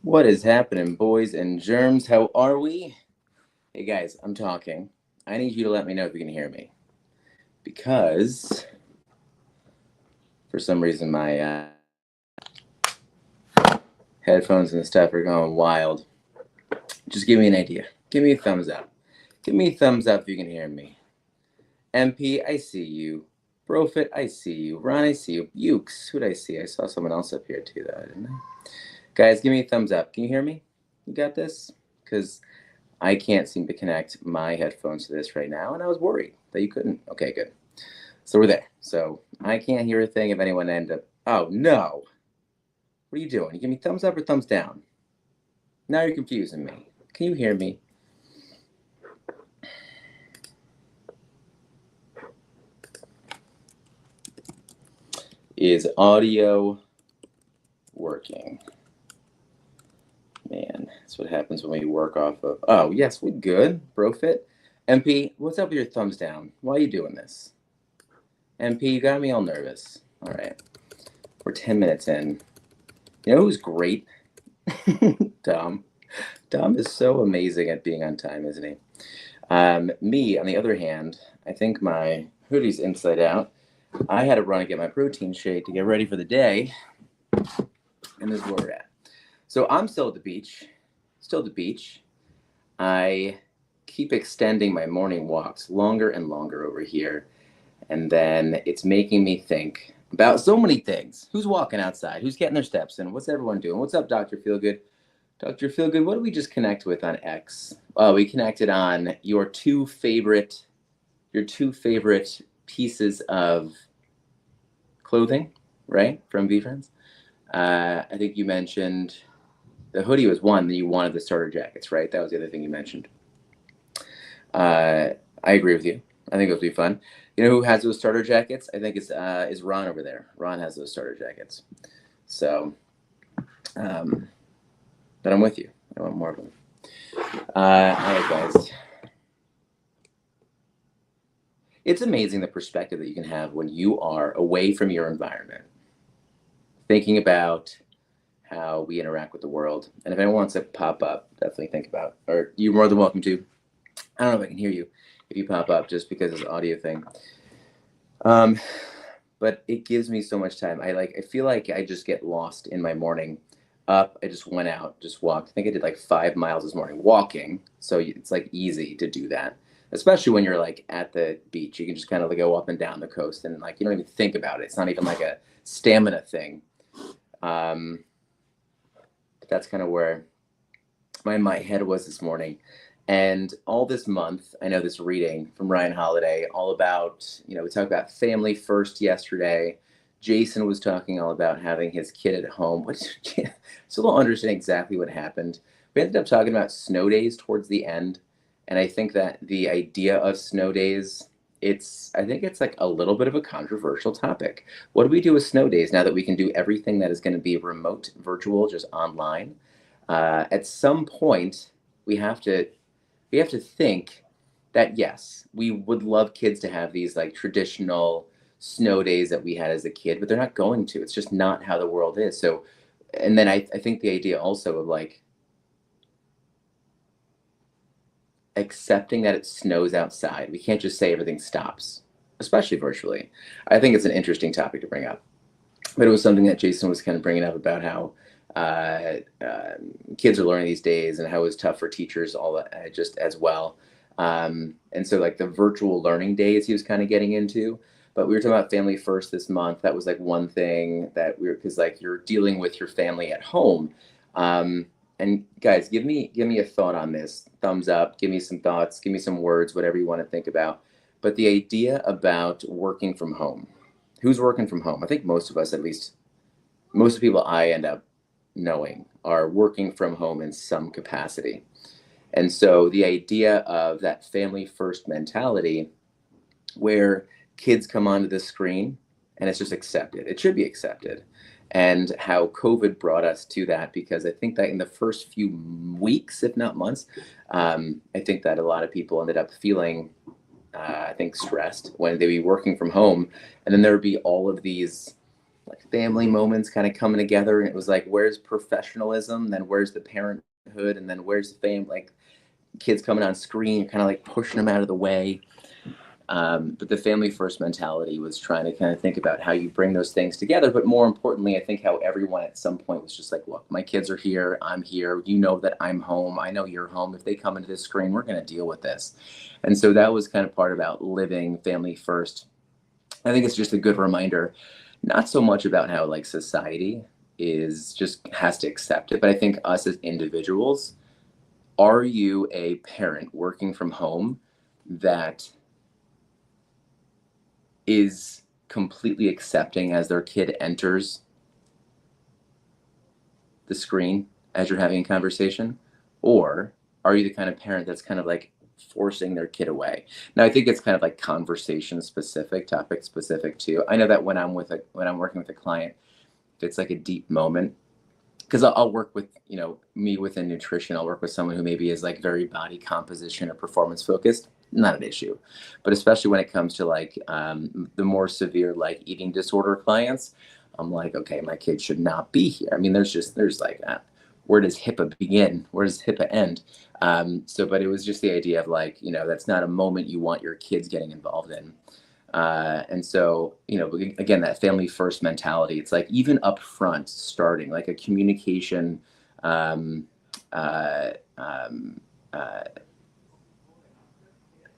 What is happening, boys and germs? How are we? Hey guys, I'm talking. I need you to let me know if you can hear me. Because for some reason my headphones and stuff are going wild. Just give me an idea. Give me a thumbs up. Give me a thumbs up if you can hear me. MP, I see you. Brofit, I see you. Ron, I see you. Ukes, who'd I see? I saw someone else up here too, though, didn't I? Guys, give me a thumbs up. Can you hear me? You got this? Because I can't seem to connect my headphones to this right now, and I was worried that you couldn't. Okay, good. So we're there. So I can't hear a thing if anyone ended up. Oh, no. What are you doing? You give me thumbs up or thumbs down? Now you're confusing me. Can you hear me? Is audio working? Man, that's what happens when we work off of. Oh, yes, we're good. Brofit. MP, what's up with your thumbs down? Why are you doing this? MP, you got me all nervous. All right. We're 10 minutes in. You know who's great? Dom. Dom is so amazing at being on time, isn't he? Me, on the other hand, I think my hoodie's inside out. I had to run and get my protein shake to get ready for the day. And this is where we're at. So I'm still at the beach. Still at the beach. I keep extending my morning walks longer and longer over here. And then it's making me think about so many things. Who's walking outside? Who's getting their steps in? What's everyone doing? What's up, Dr. Feelgood? Dr. Feelgood, what did we just connect with on X? We connected on your two favorite pieces of clothing, right? From VeeFriends. I think you mentioned the hoodie was one, then you wanted the starter jackets, right? That was the other thing you mentioned. I agree with you. I think it'll be fun. You know who has those starter jackets? I think it's Ron over there. Ron has those starter jackets. So, but I'm with you. I want more of them. All right, guys. It's amazing the perspective that you can have when you are away from your environment, thinking about how we interact with the world. And if anyone wants to pop up, definitely think about, or you're more than welcome to. I don't know if I can hear you if you pop up just because it's an audio thing. But it gives me so much time. I feel like I just get lost in my morning. Up, I just went out, just walked. I think I did like 5 miles this morning walking. So it's like easy to do that, especially when you're like at the beach. You can just kind of like go up and down the coast and like you don't even think about it. It's not even like a stamina thing. But that's kind of where my head was this morning. And all this month, I know this reading from Ryan Holiday, all about, we talked about family first yesterday. Jason was talking all about having his kid at home, which still don't understand exactly what happened. We ended up talking about snow days towards the end. And I think that the idea of snow days I think it's like a little bit of a controversial topic. What do we do with snow days now that we can do everything that is going to be remote, virtual, just online? At some point, we have to we have to think that yes, we would love kids to have these like traditional snow days that we had as a kid, but they're not going to. It's just not how the world is. So, and then I think the idea also of like accepting that it snows outside. We can't just say everything stops, especially virtually. I think it's an interesting topic to bring up. But it was something that Jason was kind of bringing up about how uh, uh, kids are learning these days and how it was tough for teachers all just as well. And so like the virtual learning days he was kind of getting into. But we were talking about family first this month. That was like one thing that we were because like you're dealing with your family at home. And guys, give me a thought on this. Thumbs up. Give me some thoughts. Give me some words. Whatever you want to think about. But the idea about working from home. Who's working from home? I think most of us, at least most of the people I end up knowing, are working from home in some capacity. And so the idea of that family first mentality where kids come onto the screen and it's just accepted. It should be accepted. And how COVID brought us to that, because I think that in the first few weeks, if not months, I think that a lot of people ended up feeling, I think, stressed when they'd be working from home. And then there would be all of these like family moments kind of coming together. And it was like, where's professionalism? Then where's the parenthood? And then where's the fame? Like kids coming on screen, you're kind of like pushing them out of the way. But the family first mentality was trying to kind of think about how you bring those things together. But more importantly, I think how everyone at some point was just like, look, my kids are here. I'm here. You know that I'm home. I know you're home. If they come into this screen, we're going to deal with this. And so that was kind of part about living family first. I think it's just a good reminder, not so much about how like society is just has to accept it, but I think us as individuals, are you a parent working from home that is completely accepting as their kid enters the screen as you're having a conversation? Or are you the kind of parent that's kind of like forcing their kid away? Now, I think it's kind of like conversation specific, topic specific too. I know that when I'm working with a client, if it's like a deep moment, because I'll work with, me within nutrition, I'll work with someone who maybe is like very body composition or performance focused, not an issue. But especially when it comes to like the more severe like eating disorder clients, I'm like, okay, my kid should not be here. I mean, there's like, where does HIPAA begin? Where does HIPAA end? But it was just the idea of like, that's not a moment you want your kids getting involved in. And so, again, that family first mentality, it's like even up front, starting like a communication, um, uh, um, uh,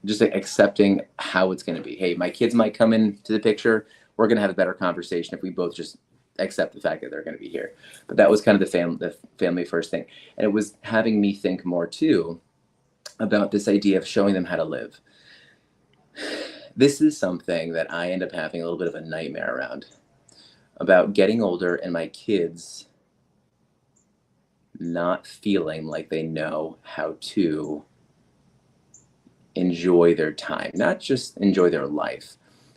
just like accepting how it's going to be. Hey, my kids might come into the picture. We're going to have a better conversation if we both just accept the fact that they're going to be here. But that was kind of the family first thing. And it was having me think more too about this idea of showing them how to live. This is something that I end up having a little bit of a nightmare around, about getting older and my kids not feeling like they know how to enjoy their time, not just enjoy their life,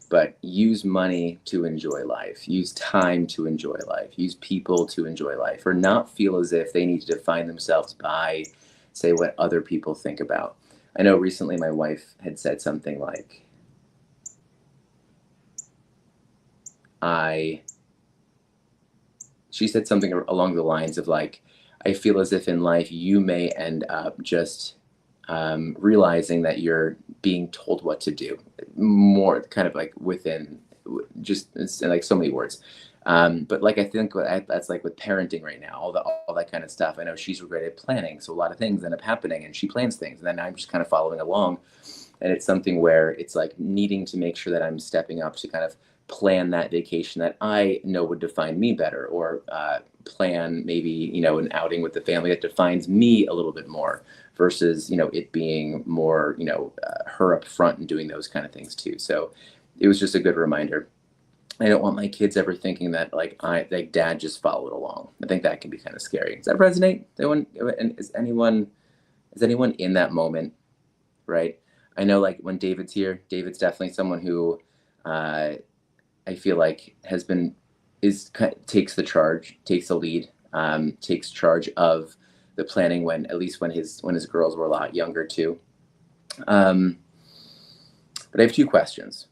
but use money to enjoy life, use time to enjoy life, use people to enjoy life, or not feel as if they need to define themselves by, say, what other people think about. I know recently my wife had said something like, she said something along the lines of like, I feel as if in life you may end up just realizing that you're being told what to do, more kind of like within just it's like so many words. But like I think that's like with parenting right now, all that kind of stuff. I know she's great at planning, so a lot of things end up happening, and she plans things, and then I'm just kind of following along. And it's something where it's like needing to make sure that I'm stepping up to kind of plan that vacation that I know would define me better, or plan maybe an outing with the family that defines me a little bit more, versus it being more her up front and doing those kind of things too. So it was just a good reminder. I don't want my kids ever thinking that like dad just followed along. I think that can be kind of scary. Does that resonate? And is anyone in that moment, right? I know like when David's here, David's definitely someone who I feel like takes the charge, takes the lead, takes charge of the planning when at least when his girls were a lot younger too. But I have two questions.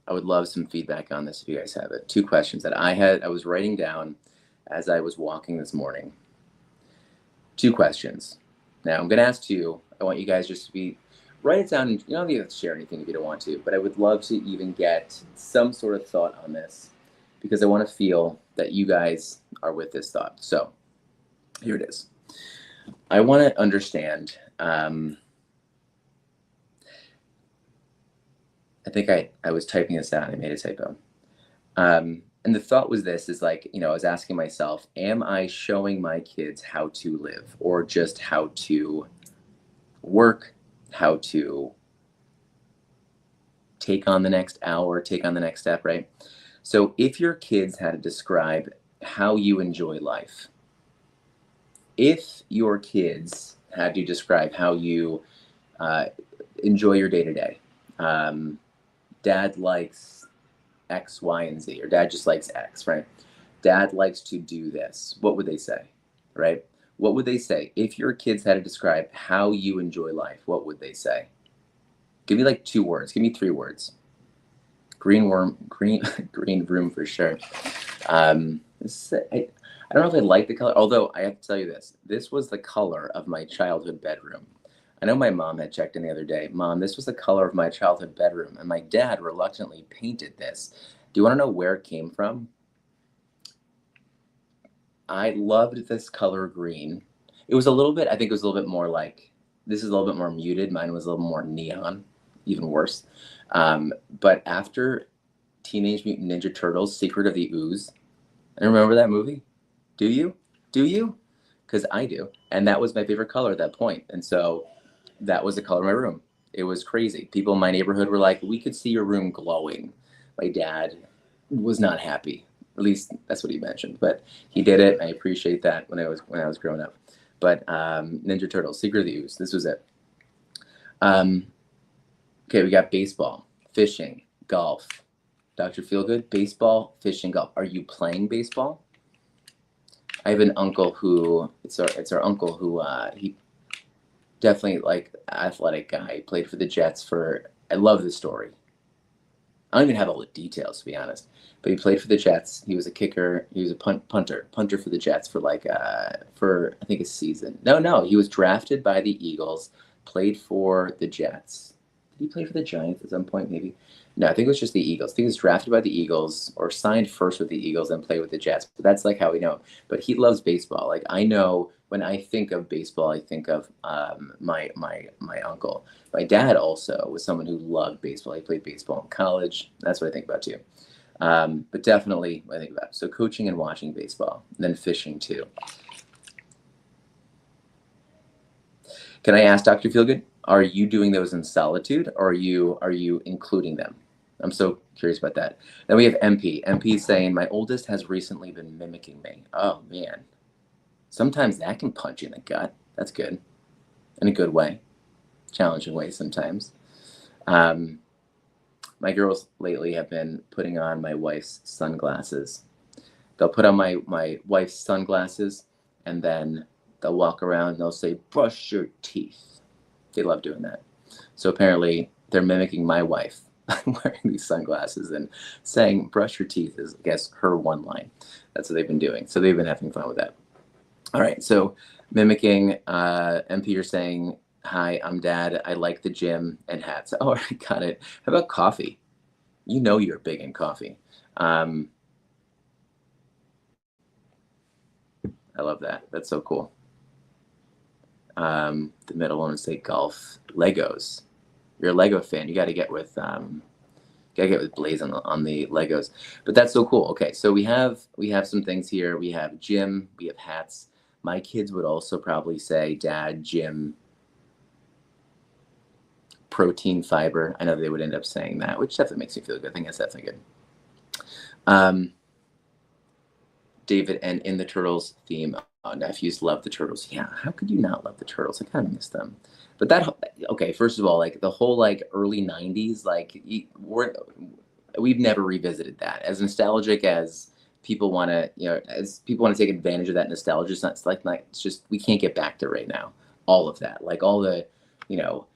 I would love some feedback on this if you guys have it. Two questions that I was writing down as I was walking this morning. Two questions. Now I'm going to ask two. I want you guys just to write it down. You don't need to share anything if you don't want to, but I would love to even get some sort of thought on this because I want to feel that you guys are with this thought. So here it is. I want to understand. I think I was typing this out and I made a typo. And the thought was this is like, I was asking myself, am I showing my kids how to live or just how to work, how to take on the next hour, take on the next step, right? So if your kids had to describe how you enjoy life, if your kids had to describe how you enjoy your day-to-day, dad likes X, Y, and Z, or dad just likes X, right? Dad likes to do this. What would they say, right? What would they say? If your kids had to describe how you enjoy life, what would they say? Give me like 2 words. Give me 3 words. Green room for sure. I don't know if I like the color, although I have to tell you this. This was the color of my childhood bedroom. I know my mom had checked in the other day. Mom, this was the color of my childhood bedroom, and my dad reluctantly painted this. Do you want to know where it came from? I loved this color green. It was a little bit, I think it was a little bit more like, this is a little bit more muted. Mine was a little more neon, even worse. But after Teenage Mutant Ninja Turtles, Secret of the Ooze, I remember that movie. Do you? Do you? Because I do. And that was my favorite color at that point. And so that was the color of my room. It was crazy. People in my neighborhood were like, we could see your room glowing. My dad was not happy. At least that's what he mentioned. But he did it. I appreciate that when I was growing up. But Ninja Turtles, Secret of the Ooze, this was it. Okay, we got baseball, fishing, golf. Dr. Feelgood, baseball, fishing, golf. Are you playing baseball? I have an uncle who, it's our uncle who, he definitely like athletic guy. He played for the Jets I love this story. I don't even have all the details, to be honest. But he played for the Jets. He was a kicker. He was a punter for the Jets for I think a season. No, he was drafted by the Eagles, played for the Jets. Did he play for the Giants at some point, maybe? No, I think it was just the Eagles. I think he was drafted by the Eagles or signed first with the Eagles and played with the Jets. But that's like how we know. But he loves baseball. Like I know when I think of baseball, I think of my uncle. My dad also was someone who loved baseball. He played baseball in college. That's what I think about too. But definitely what I think about. So coaching and watching baseball, and then fishing too. Can I ask Dr. Feelgood, are you doing those in solitude or are you including them? I'm so curious about that. Then we have MP. MP saying, my oldest has recently been mimicking me. Oh, man. Sometimes that can punch you in the gut. That's good. In a good way. Challenging way sometimes. My girls lately have been putting on my wife's sunglasses. They'll put on my wife's sunglasses and then they'll walk around and they'll say, brush your teeth. They love doing that. So apparently they're mimicking my wife wearing these sunglasses and saying, brush your teeth is, I guess, her one line. That's what they've been doing. So they've been having fun with that. All right. So mimicking, MP, you're saying, hi, I'm Dad. I like the gym and hats. Oh, I got it. How about coffee? You know you're big in coffee. I love that. That's so cool. The middle one would say golf, Legos. You're a Lego fan. You got to get with Blaze on the Legos. But that's so cool. Okay, so we have some things here. We have gym. We have hats. My kids would also probably say Dad, gym, protein, fiber. I know they would end up saying that, which definitely makes me feel good. I think that's definitely good. David, and in the Turtles theme, nephews love the Turtles. Yeah, how could you not love the Turtles? I kind of miss them. But that okay, first of all, like the whole like early '90s, like we've never revisited that. As nostalgic as people want to, as people want to take advantage of that nostalgia, it's just we can't get back there right now. All of that, like all the, you know,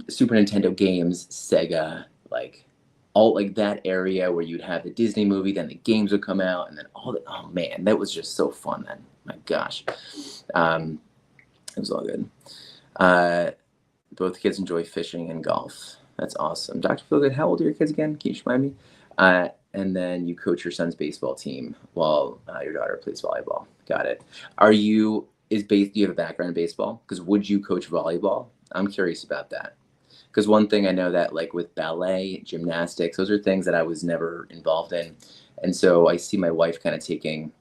Super Nintendo games, Sega, like all like that area where you'd have the Disney movie, then the games would come out, and then all the oh man, that was just so fun then. My gosh, um, it was all good. Uh, both kids enjoy fishing and golf. That's awesome. Dr. Feelgood, how old are your kids again? Can you just remind me? And then you coach your son's baseball team while your daughter plays volleyball. Got it. Are you do you have a background in baseball? Because would you coach volleyball? I'm curious about that. Because one thing I know that like with ballet, gymnastics, those are things that I was never involved in, and so I see my wife kind of taking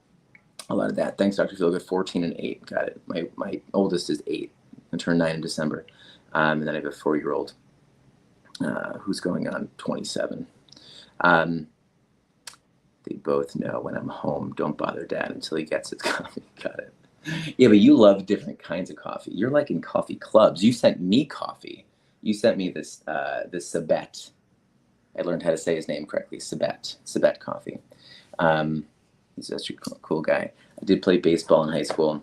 a lot of that. Thanks, Dr. Feelgood. 14 and 8. Got it. My oldest is 8. I turned 9 in December, and then I have a 4-year-old who's going on 27. Um, they both know when I'm home, don't bother Dad until he gets his coffee. Got it. Yeah, but you love different kinds of coffee. You're like in coffee clubs. You sent me coffee. You sent me this Sabet. I learned how to say his name correctly. Sabet coffee. He's such a cool guy. I did play baseball in high school.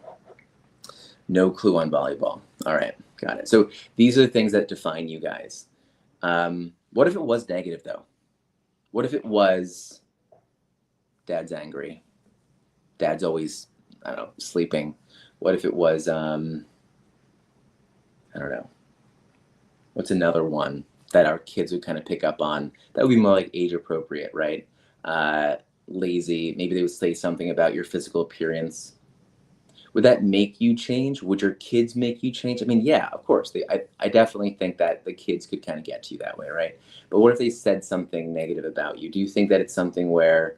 No clue on volleyball. All right, got it. So these are the things that define you guys. What if it was negative though? What if it was Dad's angry? Dad's always, I don't know, sleeping. What if it was, I don't know. What's another one that our kids would kind of pick up on? That would be more like age appropriate, right? Lazy. Maybe they would say something about your physical appearance. Would that make you change? Would your kids make you change? I mean, yeah, of course. I definitely think that the kids could kind of get to you that way, right? But what if they said something negative about you? Do you think that it's something where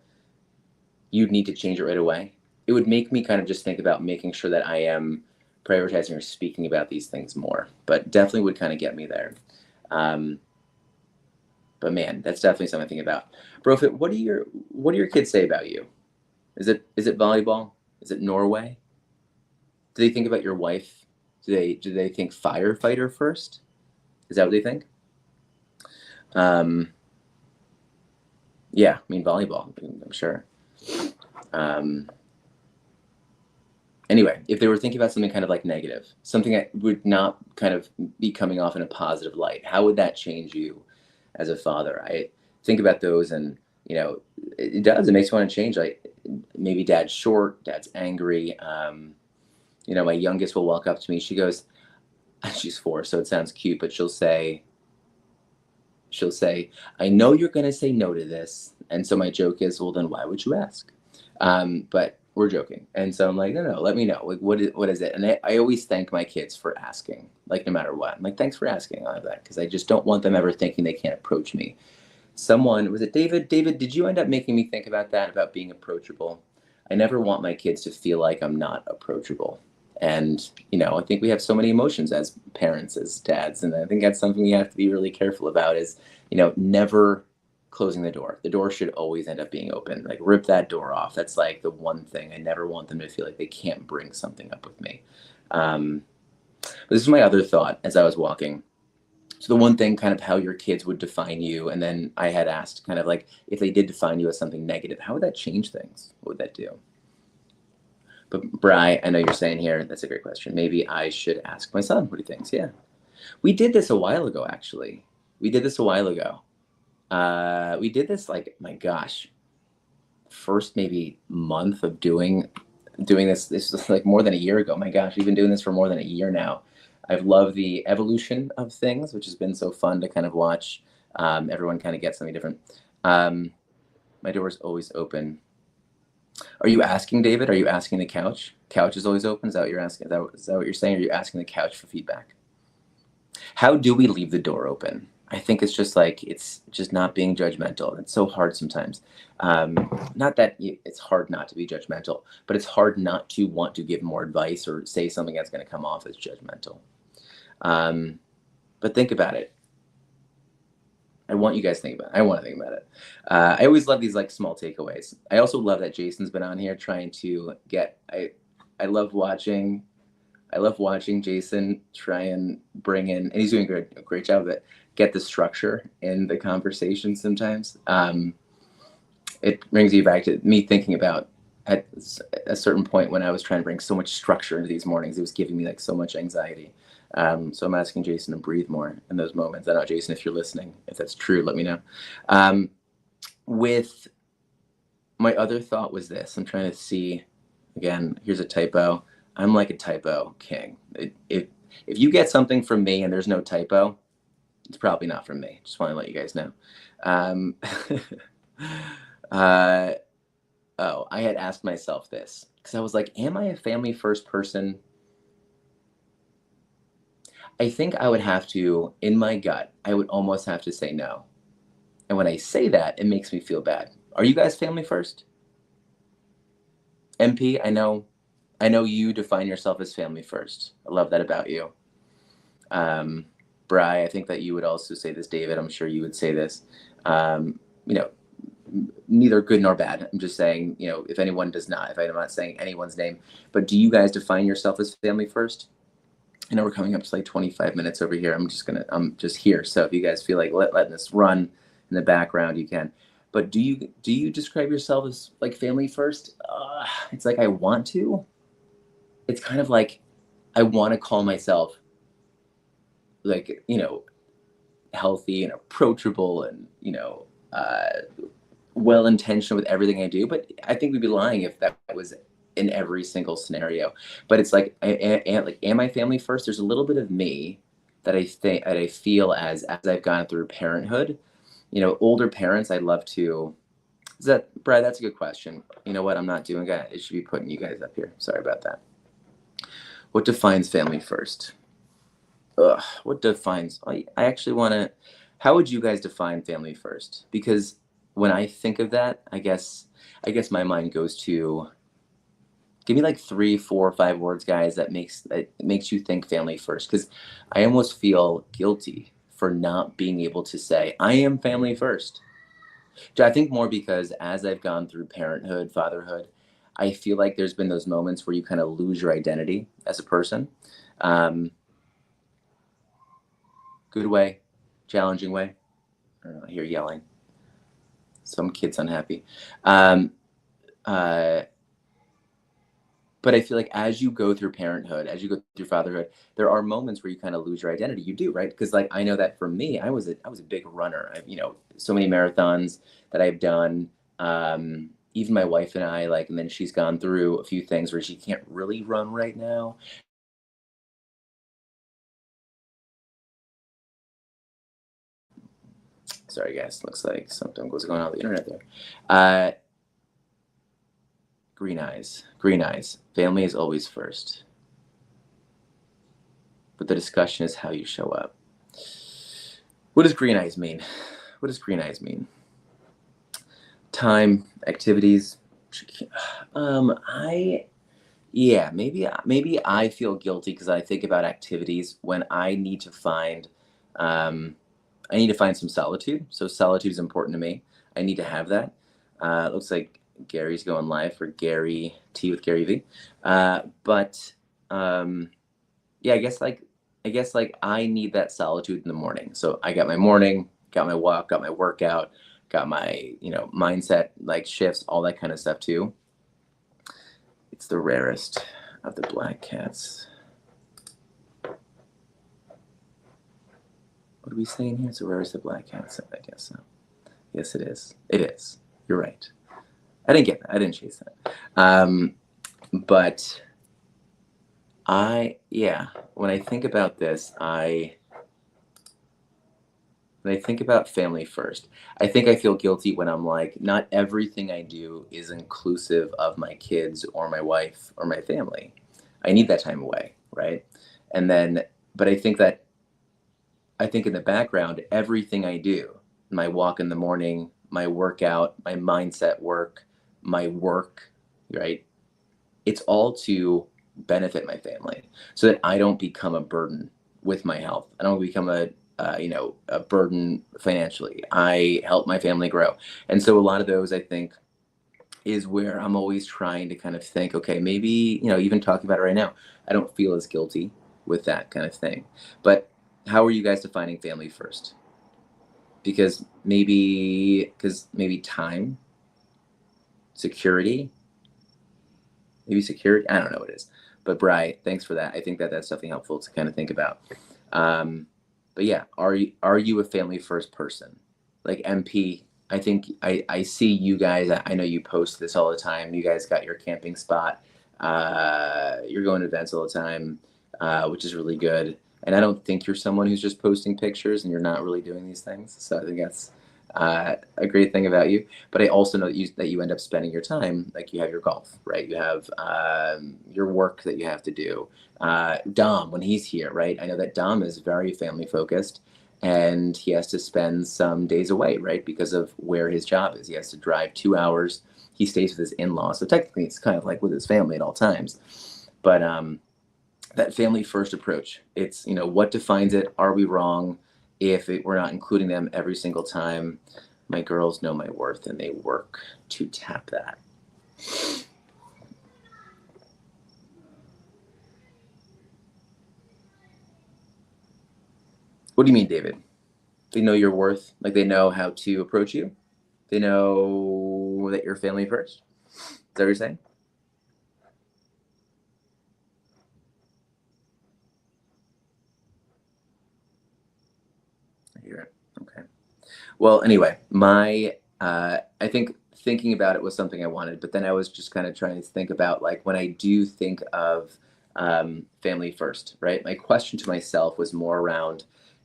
you'd need to change it right away? It would make me kind of just think about making sure that I am prioritizing or speaking about these things more, but definitely would kind of get me there. But man, that's definitely something to think about. Brofit, what do your kids say about you? Is it volleyball? Is it Norway? Do they think about your wife? Do they think firefighter first? Is that what they think? Yeah, I mean volleyball. I'm sure. Anyway, if they were thinking about something kind of like negative, something that would not kind of be coming off in a positive light, how would that change you as a father? I think about those, and it does. It makes me want to change. Like maybe Dad's short, Dad's angry. My youngest will walk up to me. She goes, she's 4, so it sounds cute, but she'll say, I know you're going to say no to this. And so my joke is, well, then why would you ask? But we're joking. And so I'm like, no, let me know. Like, what is it? And I always thank my kids for asking, like, no matter what. I'm like, thanks for asking all of that, because I just don't want them ever thinking they can't approach me. Was it David? David, did you end up making me think about that, about being approachable? I never want my kids to feel like I'm not approachable. And, I think we have so many emotions as parents, as dads. And I think that's something you have to be really careful about is, never closing the door. The door should always end up being open. Like rip that door off. That's like the one thing. I never want them to feel like they can't bring something up with me. But this is my other thought as I was walking. So the one thing, kind of how your kids would define you. And then I had asked kind of like, if they did define you as something negative, how would that change things? What would that do? But Bri, I know you're saying here, that's a great question. Maybe I should ask my son what he thinks. Yeah. We did this a while ago, actually. We did this like, my gosh, first maybe month of doing this. This was like more than a year ago. My gosh, we've been doing this for more than a year now. I've loved the evolution of things, which has been so fun to kind of watch. Everyone kind of get something different. My door is always open. Are you asking, David? Are you asking the couch? Couch is always open? Is that what you're asking? Is that what you're saying? Are you asking the couch for feedback? How do we leave the door open? I think it's just not being judgmental. It's so hard sometimes. Not that it's hard not to be judgmental, but it's hard not to want to give more advice or say something that's going to come off as judgmental. But think about it. I want you guys to think about it. I want to think about it. I always love these like small takeaways. I also love that Jason's been on here trying to get, love watching. I love watching Jason try and bring in, and he's doing a great job of it. Get the structure in the conversation sometimes. It brings you back to me thinking about at a certain point when I was trying to bring so much structure into these mornings. It was giving me like so much anxiety. So I'm asking Jason to breathe more in those moments. I don't know, Jason, if you're listening, if that's true, let me know. With my other thought was this. I'm trying to see, again, here's a typo. I'm like a typo king. If you get something from me and there's no typo, it's probably not from me. Just want to let you guys know. Oh, I had asked myself this because I was like, am I a family first person? I think I would have to, in my gut, I would almost have to say no. And when I say that, it makes me feel bad. Are you guys family first? MP, I know you define yourself as family first. I love that about you. Bri, I think that you would also say this. David, I'm sure you would say this. You know, neither good nor bad. I'm just saying, you know, if anyone does not, if I'm not saying anyone's name, but do you guys define yourself as family first? I know we're coming up to like 25 minutes over here. I'm just here. So if you guys feel like letting this run in the background, you can. But do you describe yourself as like family first? It's like I want to. It's kind of like I want to call myself like, you know, healthy and approachable and, you know, well intentioned with everything I do. But I think we'd be lying if that was in every single scenario. But it's like, am I family first? There's a little bit of me that I feel as I've gone through parenthood. You know, older parents, I'd love to. Brad? That's a good question. You know what? I'm not doing that. It should be putting you guys up here. Sorry about that. What defines family first? What defines? I actually want to. How would you guys define family first? Because when I think of that, I guess my mind goes to. Give me like 3, 4, 5 words, guys, that makes you think family first. Because I almost feel guilty for not being able to say I am family first. I think more because as I've gone through parenthood, fatherhood, I feel like there's been those moments where you kind of lose your identity as a person. Um, Good way, challenging way. I don't know, I hear yelling. Some kid's unhappy. Um, uh, but I feel like as you go through parenthood, as you go through fatherhood, there are moments where you kind of lose your identity. You do, right? Because like I know that for me, I was a big runner. You know, so many marathons that I've done. Even my wife and I, like, and then she's gone through a few things where she can't really run right now. Sorry, guys. Looks like something was going on with the internet there. Uh, Green eyes. Green eyes. Family is always first. But the discussion is how you show up. What does green eyes mean? What does green eyes mean? Time, activities. Maybe I feel guilty because I think about activities when um, I need to find some solitude. So solitude is important to me. I need to have that. Looks like Gary's going live for Gary T with Gary V. But yeah, I guess like I need that solitude in the morning. So I got my morning, got my walk, got my workout, got my, you know, mindset like shifts, all that kind of stuff too. It's the rarest of the black cats. What are we saying here? It's the rarest of black cats. I guess so. Yes, it is. It is. You're right. I didn't get that. I didn't chase that. But when I think about this, when I think about family first, I think I feel guilty when I'm like, not everything I do is inclusive of my kids or my wife or my family. I need that time away, right? And then, but I think in the background, everything I do, my walk in the morning, my workout, my mindset work, my work, right? It's all to benefit my family so that I don't become a burden with my health. I don't become a burden financially. I help my family grow. And so a lot of those, I think, is where I'm always trying to kind of think, okay, maybe, even talking about it right now, I don't feel as guilty with that kind of thing. But how are you guys defining family first? Because maybe time, security, maybe security. I don't know what it is. But Bri, thanks for that. I think that that's something helpful to kind of think about. Um, but yeah, are you a family first person? Like MP, I think I see you guys. I know you post this all the time. You guys got your camping spot. You're going to events all the time, which is really good. And I don't think you're someone who's just posting pictures and you're not really doing these things. So I think that's a great thing about you. But I also know that you end up spending your time, like you have your golf, right? You have your work that you have to do. Dom, when he's here, right? I know that Dom is very family focused and he has to spend some days away, right? Because of where his job is. He has to drive 2 hours. He stays with his in-laws. So technically it's kind of like with his family at all times. But that family first approach, it's, what defines it? Are we wrong if we're not including them every single time? My girls know my worth and they work to tap that. What do you mean, David? They know your worth, like they know how to approach you. They know that you're family first. Is that what you're saying? I hear it. Okay. Well, anyway, I think thinking about it was something I wanted, but then I was just kind of trying to think about like when I do think of family first, right? My question to myself was more around,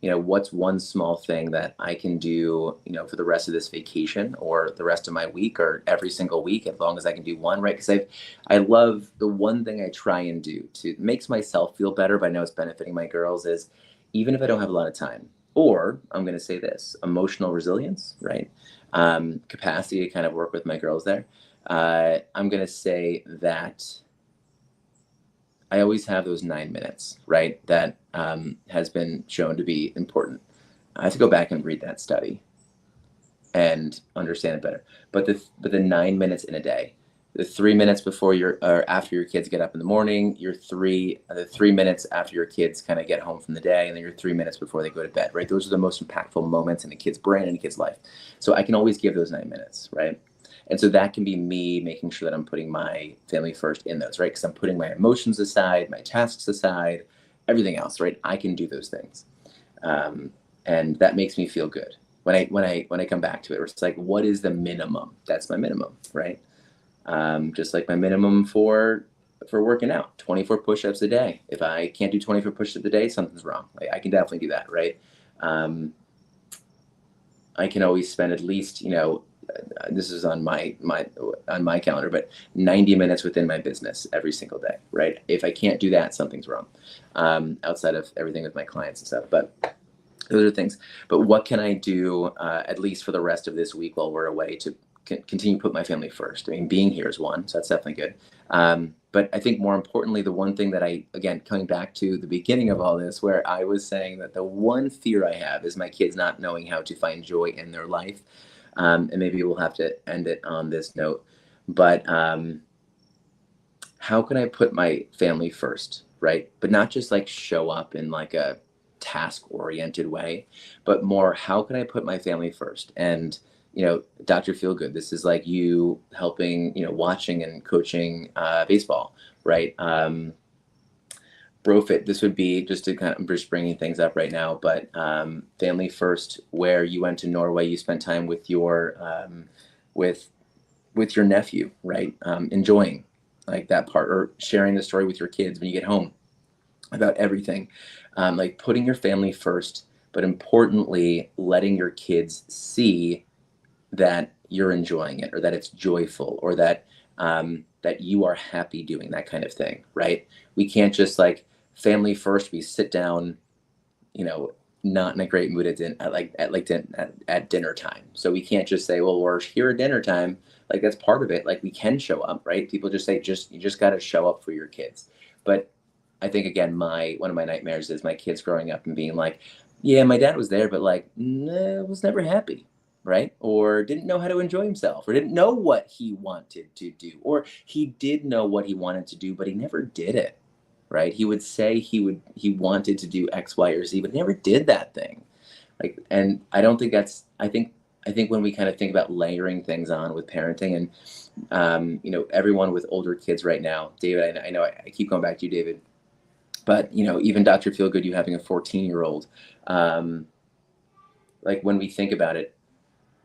what's one small thing that I can do, for the rest of this vacation or the rest of my week or every single week, as long as I can do one, right? Because I love the one thing I try and do to makes myself feel better, but I know it's benefiting my girls is even if I don't have a lot of time, or I'm going to say this emotional resilience, right? Capacity to kind of work with my girls there. I'm going to say that I always have those 9 minutes, right? That has been shown to be important. I have to go back and read that study and understand it better. But the 9 minutes in a day, the 3 minutes before your or after your kids get up in the morning, the 3 minutes after your kids kind of get home from the day, and then your 3 minutes before they go to bed, right? Those are the most impactful moments in a kid's brain and a kid's life. So I can always give those 9 minutes, right? And so that can be me making sure that I'm putting my family first in those, right? Because I'm putting my emotions aside, my tasks aside, everything else, right? I can do those things, um, and that makes me feel good when I come back to it. It's like, what is the minimum? That's my minimum, right? Just like my minimum for working out, 24 push-ups a day. If I can't do 24 push-ups a day, something's wrong. Like, I can definitely do that, right? Um, I can always spend at least, this is on my calendar, but 90 minutes within my business every single day, right? If I can't do that, something's wrong. Outside of everything with my clients and stuff, but those are things. But what can I do at least for the rest of this week while we're away to continue to put my family first? I mean, being here is one, so that's definitely good. But I think more importantly, the one thing that again, coming back to the beginning of all this, where I was saying that the one fear I have is my kids not knowing how to find joy in their life. And maybe we'll have to end it on this note. But how can I put my family first, right? But not just like show up in like a task oriented way, but more how can I put my family first? And Dr. Feelgood, this is like you helping, watching and coaching baseball, right? Brofit, this would be just to kind of, I'm just bringing things up right now, but family first, where you went to Norway, you spent time with your with with your nephew, right? Enjoying like that part, or sharing the story with your kids when you get home about everything, like putting your family first, but importantly, letting your kids see that you're enjoying it, or that it's joyful, or that you are happy doing that kind of thing, right? We can't just like family first. We sit down, you know, not in a great mood at dinner time. So we can't just say, well, we're here at dinner time. Like that's part of it. Like we can show up, right? People just say, you just got to show up for your kids. But I think again, my one of my nightmares is my kids growing up and being like, yeah, my dad was there, but like, nah, was never happy. right? Or didn't know how to enjoy himself, or didn't know what he wanted to do, or he did know what he wanted to do, but he never did it, right? He would say he wanted to do X, Y, or Z, but never did that thing. Like, and I don't think that's, I think when we kind of think about layering things on with parenting, and you know, everyone with older kids right now, David, I know I keep going back to you, David, but you know, even Dr. Feelgood, you having a 14-year-old, like when we think about it,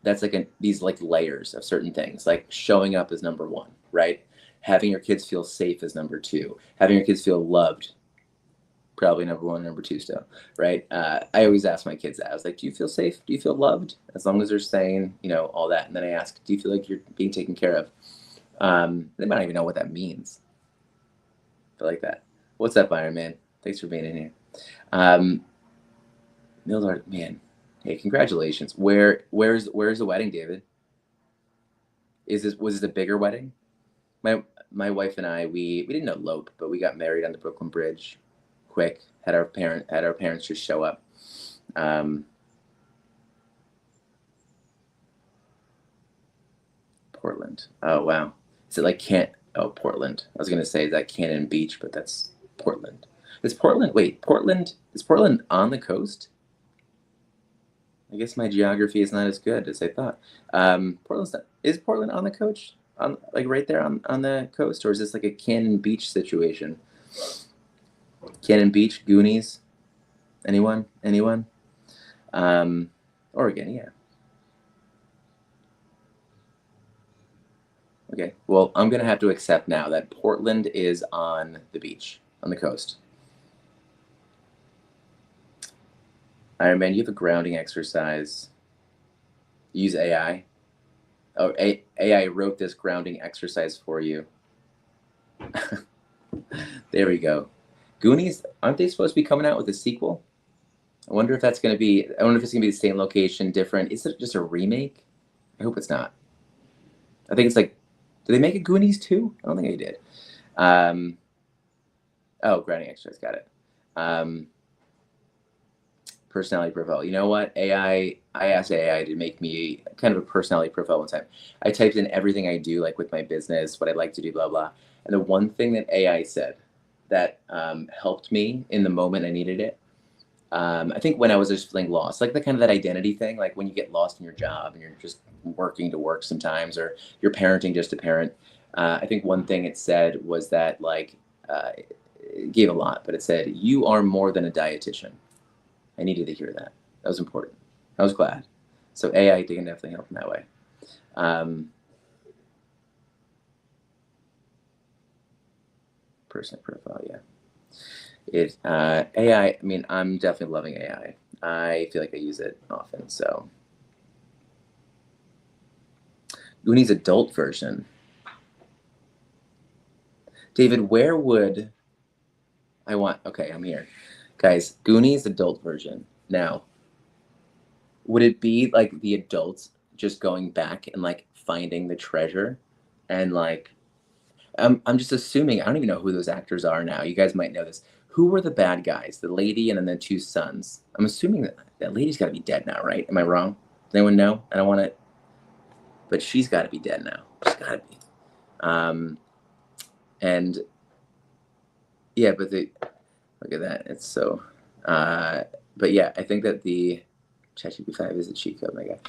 that's like these like layers of certain things. Like showing up is number one, right? Having your kids feel safe is number two. Having your kids feel loved, probably number one, number two still, right? I always ask my kids that. I was like, do you feel safe? Do you feel loved? As long as they're saying, you know, all that. And then I ask, do you feel like you're being taken care of? They might not even know what that means. But like that. What's up, Iron Man? Thanks for being in here. Mildart, man, hey, congratulations. Where's the wedding, David? Was this a bigger wedding? My wife and I, we didn't elope, but we got married on the Brooklyn Bridge, quick. Had our parents just show up. Portland. Oh wow. Is it like Portland? I was gonna say that Cannon Beach, but that's Portland. Is Portland? Wait, Portland is Portland on the coast? I guess my geography is not as good as I thought. Is Portland on the coast? On like right there on the coast, or is this like a Cannon Beach situation? Cannon Beach, Goonies. Anyone? Anyone? Oregon, yeah. Okay. Well, I'm gonna have to accept now that Portland is on the beach, on the coast. Iron Man, you have a grounding exercise. Use AI. Oh, AI wrote this grounding exercise for you. There we go. Goonies, aren't they supposed to be coming out with a sequel? I wonder if that's going to be, I wonder if it's going to be the same location, different. Is it just a remake? I hope it's not. I think it's like, did they make a Goonies too? I don't think they did. Oh, grounding exercise, got it. Personality profile. You know what? I asked AI to make me kind of a personality profile one time. I typed in everything I do, like with my business, what I like to do, blah, blah. And the one thing that AI said that helped me in the moment I needed it, I think when I was just feeling lost, like the kind of that identity thing, like when you get lost in your job and you're just working to work sometimes, or you're parenting just to parent. I think one thing it said was that like, it gave a lot, but it said, you are more than a dietitian. I needed to hear that. That was important. I was glad. So AI can definitely help in that way. Personal profile, yeah. AI. I mean, I'm definitely loving AI. I feel like I use it often. So Goonies adult version. David, where would I want? Okay, I'm here, guys. Goonies adult version. Now, would it be like the adults just going back and like finding the treasure, and like I'm just assuming I don't even know who those actors are now. You guys might know this. Who were the bad guys? The lady and then the two sons. I'm assuming that lady's got to be dead now, right? Am I wrong? Does anyone know? I don't want to, but she's got to be dead now. She's got to be. And yeah, but look at that. It's so. But yeah, I think that the ChatGPT 5 is a cheat code. My God.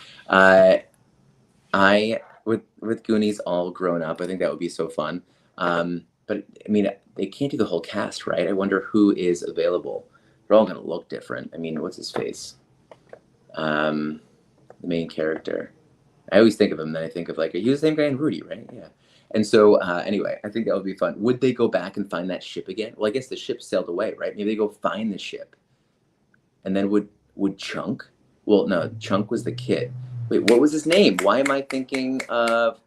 I with Goonies all grown up, I think that would be so fun. But I mean, they can't do the whole cast, right? I wonder who is available. They're all gonna look different. I mean, what's his face? The main character. I always think of him, then I think of like, he was the same guy in Rudy, right? Yeah. And so anyway, I think that would be fun. Would they go back and find that ship again? Well, I guess the ship sailed away, right? Maybe they go find the ship, and then would Chunk? Well, no, Chunk was the kid. Wait, what was his name? Why am I thinking of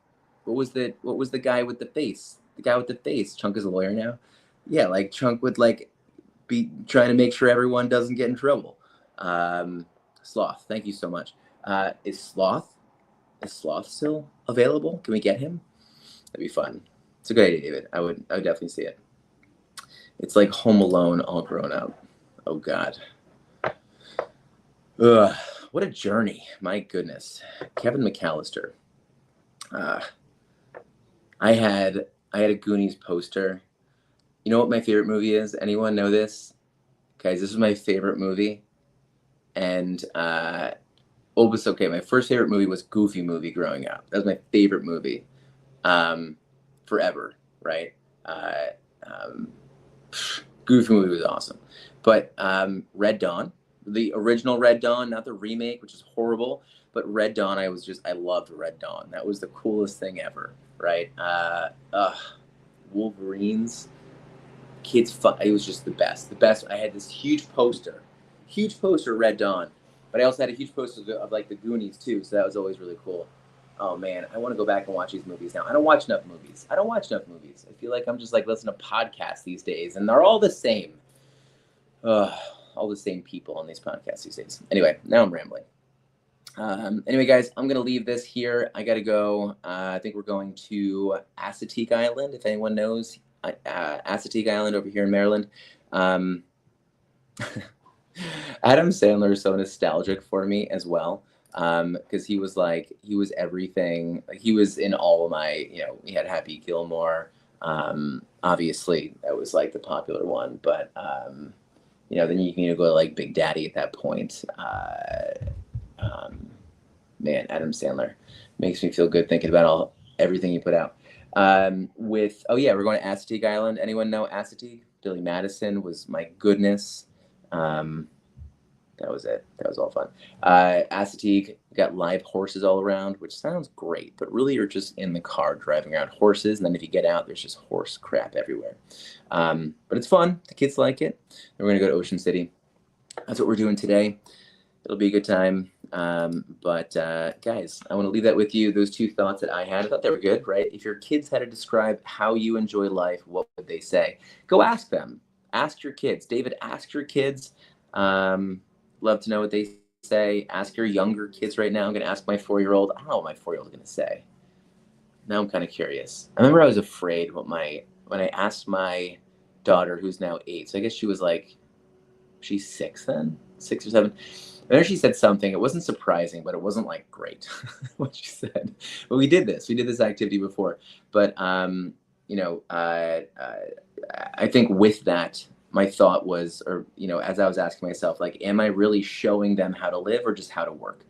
what was the guy with the face? The guy with the face. Chunk is a lawyer now. Yeah, like Chunk would like be trying to make sure everyone doesn't get in trouble. Sloth, thank you so much. Is Sloth still available? Can we get him? That'd be fun. It's a good idea, David. I would definitely see it. It's like Home Alone all grown up. Oh God. Ugh. what a journey. My goodness. Kevin McAllister. I had a Goonies poster. You know what my favorite movie is? Anyone know this? Guys, this is my favorite movie. And it's okay. My first favorite movie was Goofy Movie growing up. That was my favorite movie. Forever, right? Goofy Movie was awesome. But Red Dawn, the original Red Dawn, not the remake, which is horrible, but Red Dawn, I loved Red Dawn. That was the coolest thing ever, right? Wolverines, kids fun. It was just the best. The best. I had this huge poster of Red Dawn, but I also had a huge poster of like the Goonies too, so that was always really cool. Oh man, I want to go back and watch these movies now. I don't watch enough movies. I feel like I'm just like listening to podcasts these days, and they're all the same. All the same people on these podcasts these days. Anyway, now I'm rambling. Anyway, guys, I'm going to leave this here. I got to go. I think we're going to Assateague Island, if anyone knows. Assateague Island over here in Maryland. Adam Sandler is so nostalgic for me as well. Because he was everything. Like, he was in all of my, we had Happy Gilmore. Obviously, that was like the popular one. But, then you can go to like Big Daddy at that point. Man, Adam Sandler makes me feel good thinking about everything he put out. We're going to Assateague Island. Anyone know Assateague? Billy Madison was, my goodness. That was it. That was all fun. Assateague, got live horses all around, which sounds great, but really you're just in the car driving around horses, and then if you get out, there's just horse crap everywhere. But it's fun. The kids like it. And we're going to go to Ocean City. That's what we're doing today. It'll be a good time. Guys, I want to leave that with you. Those two thoughts that I had, I thought they were good, right? If your kids had to describe how you enjoy life, what would they say? Go ask them. Ask your kids. David, ask your kids. Love to know what they say. Ask your younger kids right now. I'm going to ask my 4-year-old. I don't know what my 4-year-old is going to say. Now I'm kind of curious. I remember I was afraid when I asked my daughter, who's now 8. So I guess she was like, she's 6 then? 6 or 7. And then she said something. It wasn't surprising, but it wasn't like great what she said. But we did this activity before. But, I think with that, my thought was, as I was asking myself, like, am I really showing them how to live or just how to work?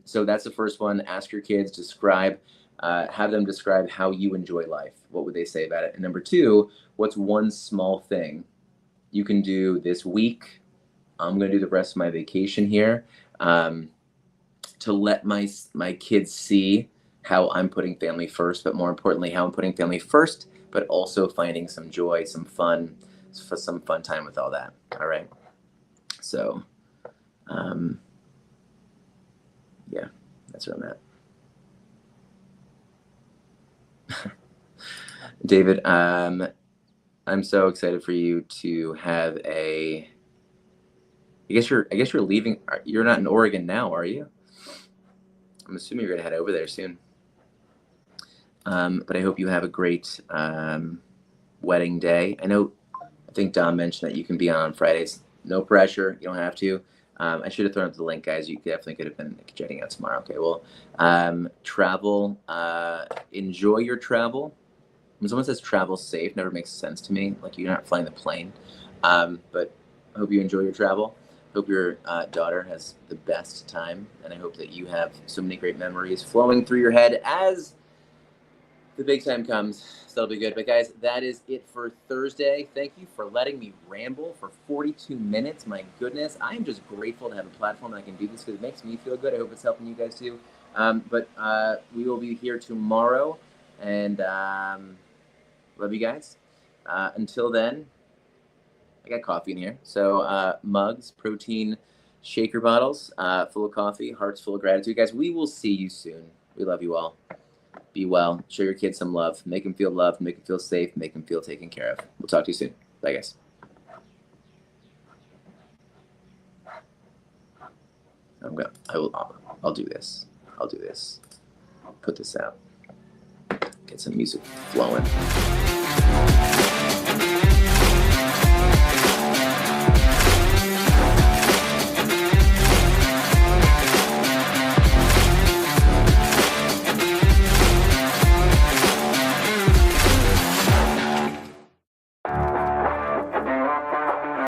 So that's the first one. Ask your kids, have them describe how you enjoy life. What would they say about it? And number 2, what's one small thing you can do this week? I'm going to do the rest of my vacation here to let my kids see how I'm putting family first, but more importantly, how I'm putting family first, but also finding some joy, some fun time with all that. All right. So, that's where I'm at. David, I'm so excited for you to have I guess you're leaving. You're not in Oregon now, are you? I'm assuming you're going to head over there soon. But I hope you have a great wedding day. I think Dom mentioned that you can be on Fridays. No pressure. You don't have to. I should have thrown up the link, guys. You definitely could have been jetting out tomorrow. Okay, well, travel. Enjoy your travel. When someone says travel safe, never makes sense to me. Like, you're not flying the plane. But I hope you enjoy your travel. Hope your daughter has the best time, and I hope that you have so many great memories flowing through your head as the big time comes. So that'll be good. But guys, that is it for Thursday. Thank you for letting me ramble for 42 minutes. My goodness, I am just grateful to have a platform that I can do this because it makes me feel good. I hope it's helping you guys too. But we will be here tomorrow, and love you guys. Until then, I got coffee in here. So mugs, protein shaker bottles, full of coffee, hearts full of gratitude. Guys, we will see you soon. We love you all. Be well. Show your kids some love. Make them feel loved. Make them feel safe. Make them feel taken care of. We'll talk to you soon. Bye, guys. I'll do this. Put this out. Get some music flowing.